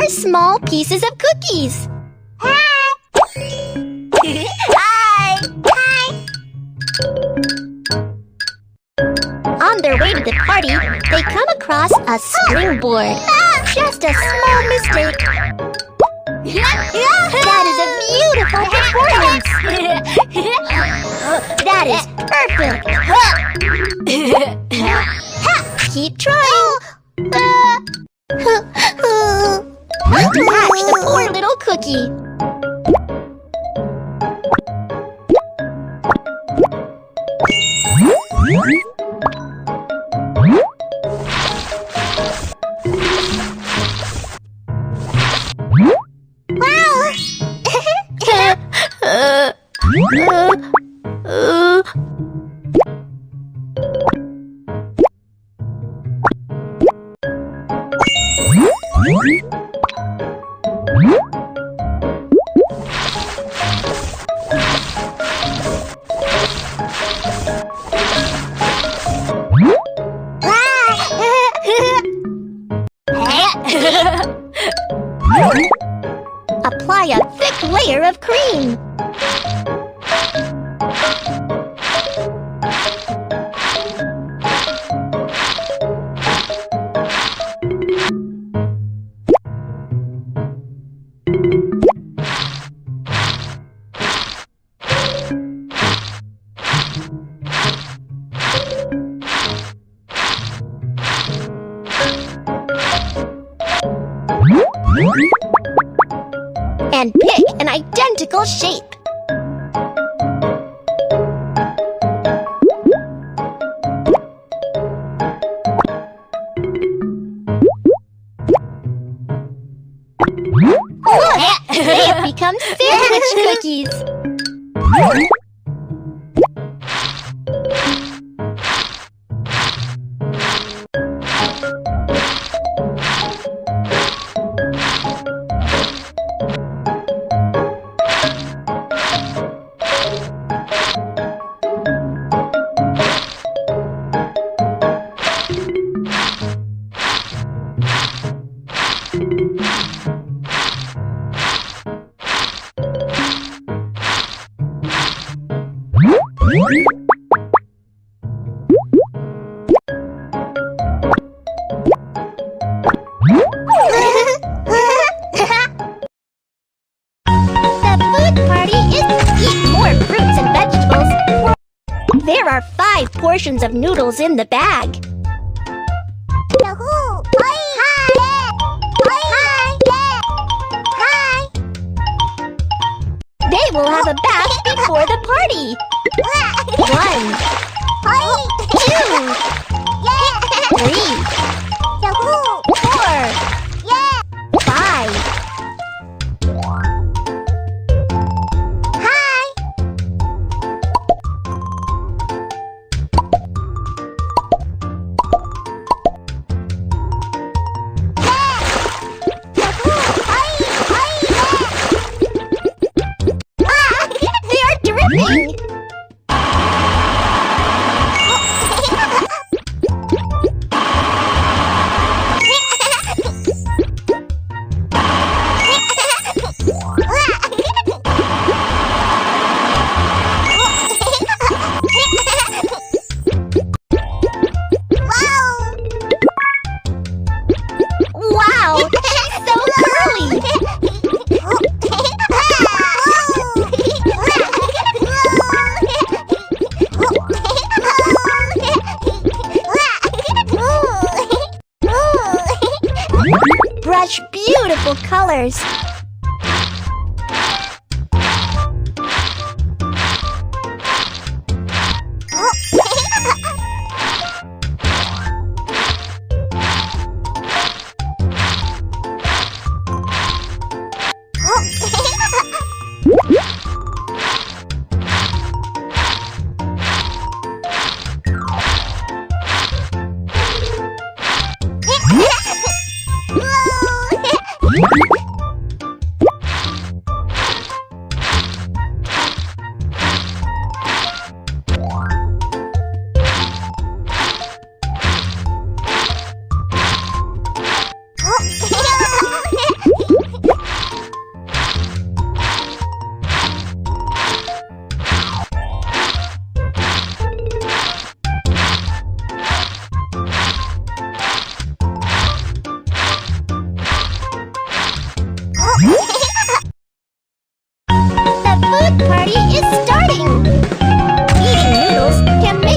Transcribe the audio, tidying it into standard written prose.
4 small pieces of cookies. Hi! Hi! Hi! On their way to the party, they come across a springboard. Just a small mistake. That is a beautiful performance. That is perfect. Keep trying. Not to catch the poor little cookie. Apply a thick layer of cream. And pick an identical shape. Look, they have become sandwich cookies. There are 5 portions of noodles in the bag. They will have a bath before the party. 1, 2, 3, 4, 5. Wow, she's so curly! Brush beautiful colors.